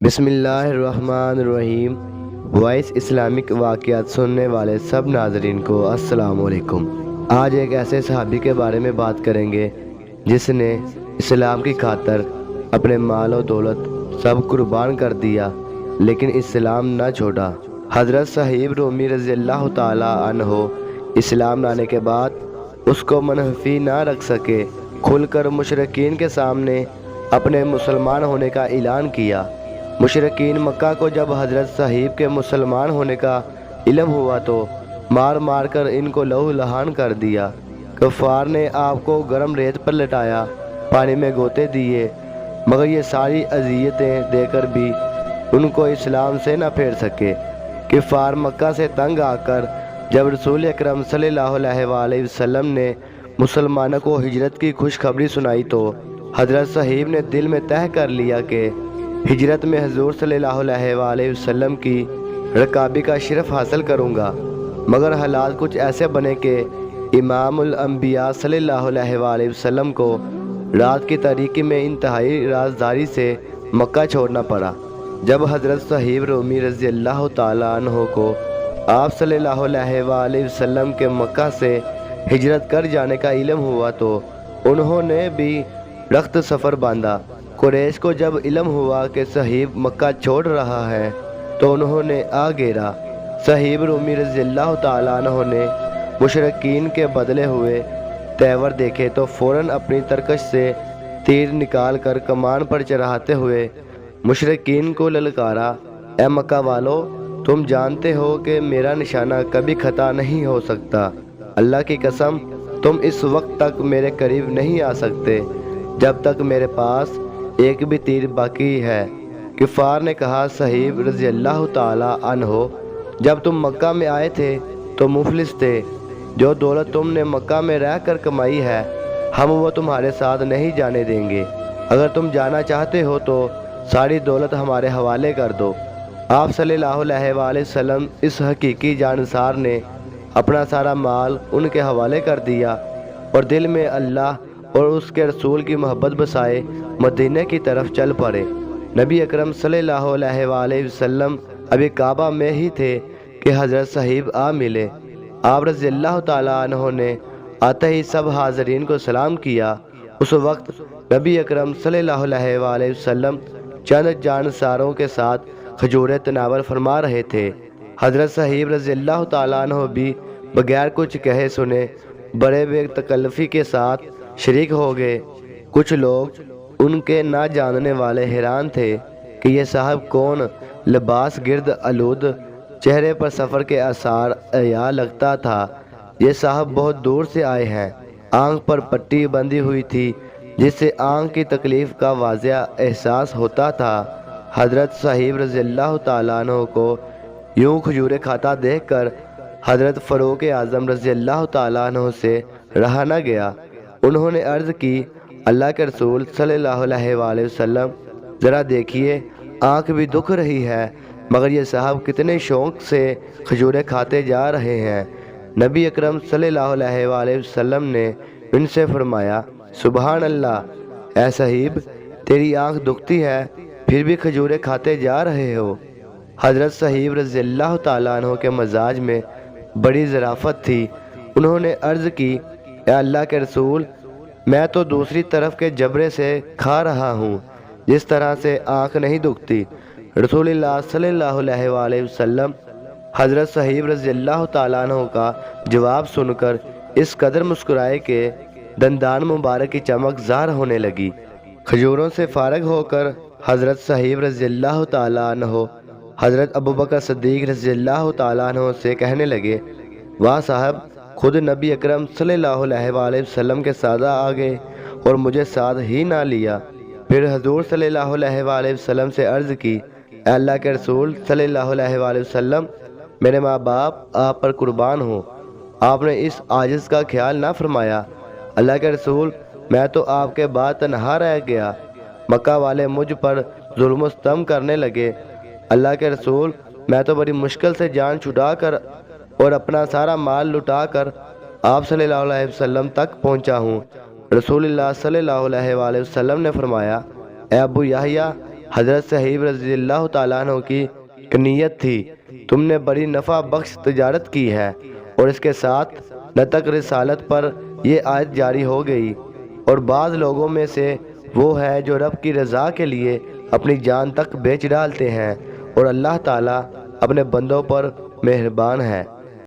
بسم اللہ الرحمن الرحیم۔ وائس اسلامک واقعات سننے والے سب ناظرین کو السلام علیکم۔ آج ایک ایسے صحابی کے بارے میں بات کریں گے جس نے اسلام کی خاطر اپنے مال و دولت سب قربان کر دیا لیکن اسلام نہ چھوڑا۔ حضرت صہیب رومی رضی اللہ تعالی عنہ اسلام لانے کے بعد اس کو منفی نہ رکھ سکے، کھل کر مشرکین کے سامنے اپنے مسلمان ہونے کا اعلان کیا۔ مشرکین مکہ کو جب حضرت صہیب کے مسلمان ہونے کا علم ہوا تو مار مار کر ان کو لہو لہان کر دیا۔ کفار نے آپ کو گرم ریت پر لٹایا، پانی میں گوتے دیے، مگر یہ ساری اذیتیں دے کر بھی ان کو اسلام سے نہ پھیر سکے۔ کفار مکہ سے تنگ آ کر جب رسول اکرم صلی اللہ علیہ وآلہ وسلم نے مسلمانوں کو ہجرت کی خوشخبری سنائی تو حضرت صہیب نے دل میں طے کر لیا کہ ہجرت میں حضور صلی اللہ علیہ وآلہ وسلم کی رکابی کا شرف حاصل کروں گا۔ مگر حالات کچھ ایسے بنے کہ امام الانبیاء صلی اللہ علیہ وآلہ وسلم کو رات کی تاریکی میں انتہائی رازداری سے مکہ چھوڑنا پڑا۔ جب حضرت صہیب رومی رضی اللہ تعالیٰ عنہ کو آپ صلی اللہ علیہ وآلہ وسلم کے مکہ سے ہجرت کر جانے کا علم ہوا تو انہوں نے بھی رخت سفر باندھا۔ قریش کو جب علم ہوا کہ صہیب مکہ چھوڑ رہا ہے تو انہوں نے آ گھیرا۔ صہیب رومی رضی اللہ تعالیٰ عنہ نے مشرکین کے بدلے ہوئے تیور دیکھے تو فوراً اپنی ترکش سے تیر نکال کر کمان پر چڑھاتے ہوئے مشرکین کو للکارا، اے مکہ والو، تم جانتے ہو کہ میرا نشانہ کبھی خطا نہیں ہو سکتا۔ اللہ کی قسم، تم اس وقت تک میرے قریب نہیں آ سکتے جب تک میرے پاس ایک بھی تیر باقی ہے۔ کفار نے کہا، صہیب رضی اللہ تعالیٰ عنہ، جب تم مکہ میں آئے تھے تو مفلس تھے، جو دولت تم نے مکہ میں رہ کر کمائی ہے ہم وہ تمہارے ساتھ نہیں جانے دیں گے۔ اگر تم جانا چاہتے ہو تو ساری دولت ہمارے حوالے کر دو۔ آپ صلی اللہ علیہ وآلہ وسلم اس حقیقی جانسار نے اپنا سارا مال ان کے حوالے کر دیا اور دل میں اللہ اور اس کے رسول کی محبت بسائے مدینہ کی طرف چل پڑے۔ نبی اکرم صلی اللہ علیہ وآلہ وسلم ابھی کعبہ میں ہی تھے کہ حضرت صہیب آ ملے۔ آپ رضی اللہ تعالیٰ عنہ نے آتے ہی سب حاضرین کو سلام کیا۔ اس وقت نبی اکرم صلی اللہ علیہ وآلہ وسلم چند جانساروں کے ساتھ کھجوریں تناول فرما رہے تھے۔ حضرت صہیب رضی اللہ تعالیٰ عنہ بھی بغیر کچھ کہے سنے بڑے بے تکلفی کے ساتھ شریک ہو گئے۔ کچھ لوگ ان کے نہ جاننے والے حیران تھے کہ یہ صاحب کون، لباس گرد آلود، چہرے پر سفر کے آثار عیاں لگتا تھا۔ یہ صاحب بہت دور سے آئے ہیں۔ آنکھ پر پٹی بندھی ہوئی تھی جس سے آنکھ کی تکلیف کا واضح احساس ہوتا تھا۔ حضرت صہیب رضی اللہ تعالیٰ عنہ کو یوں کھجوریں کھاتا دیکھ کر حضرت فاروق اعظم رضی اللہ تعالیٰ عنہ سے رہا نہ گیا۔ انہوں نے عرض کی، اللہ کے رسول صلی اللہ علیہ وآلہ وسلم، ذرا دیکھیے، آنکھ بھی دکھ رہی ہے مگر یہ صاحب کتنے شوق سے کھجوریں کھاتے جا رہے ہیں۔ نبی اکرم صلی اللہ علیہ وآلہ وسلم نے ان سے فرمایا، سبحان اللہ، اے صہیب، تیری آنکھ دکھتی ہے پھر بھی کھجوریں کھاتے جا رہے ہو۔ حضرت صہیب رضی اللہ تعالیٰ عنہ کے مزاج میں بڑی ظرافت تھی۔ انہوں نے عرض کی، اے اللہ کے رسول، میں تو دوسری طرف کے جبرے سے کھا رہا ہوں، جس طرح سے آنکھ نہیں دکھتی۔ رسول اللہ صلی اللہ علیہ وآلہ وسلم حضرت صہیب رضی اللہ تعالیٰ عنہ کا جواب سن کر اس قدر مسکرائے کہ دندان مبارک کی چمک ظاہر ہونے لگی۔ کھجوروں سے فارغ ہو کر حضرت صہیب رضی اللہ تعالیٰ عنہ حضرت ابوبکر صدیق رضی اللہ تعالیٰ عنہ سے کہنے لگے، واہ صاحب، خود نبی اکرم صلی اللہ علیہ وآلہ وسلم کے ساتھ آ گئے اور مجھے ساتھ ہی نہ لیا۔ پھر حضور صلی اللہ علیہ وآلہ وسلم سے عرض کی، اے اللہ کے رسول صلی اللہ علیہ وآلہ وسلم، میرے ماں باپ آپ پر قربان ہوں، آپ نے اس عاجز کا خیال نہ فرمایا۔ اللہ کے رسول، میں تو آپ کے بعد تنہا رہ گیا، مکہ والے مجھ پر ظلم و ستم کرنے لگے۔ اللہ کے رسول، میں تو بڑی مشکل سے جان چھڑا کر اور اپنا سارا مال لٹا کر آپ صلی اللہ علیہ وسلم تک پہنچا ہوں۔ رسول اللہ صلی اللہ علیہ وآلہ وسلم نے فرمایا، اے ابو یحییٰ، حضرت صہیب رضی اللہ تعالیٰ عنہ کی ایک نیت تھی، تم نے بڑی نفع بخش تجارت کی ہے، اور اس کے ساتھ نطق رسالت پر یہ آیت جاری ہو گئی، اور بعض لوگوں میں سے وہ ہے جو رب کی رضا کے لیے اپنی جان تک بیچ ڈالتے ہیں، اور اللہ تعالیٰ اپنے بندوں پر مہربان ہے۔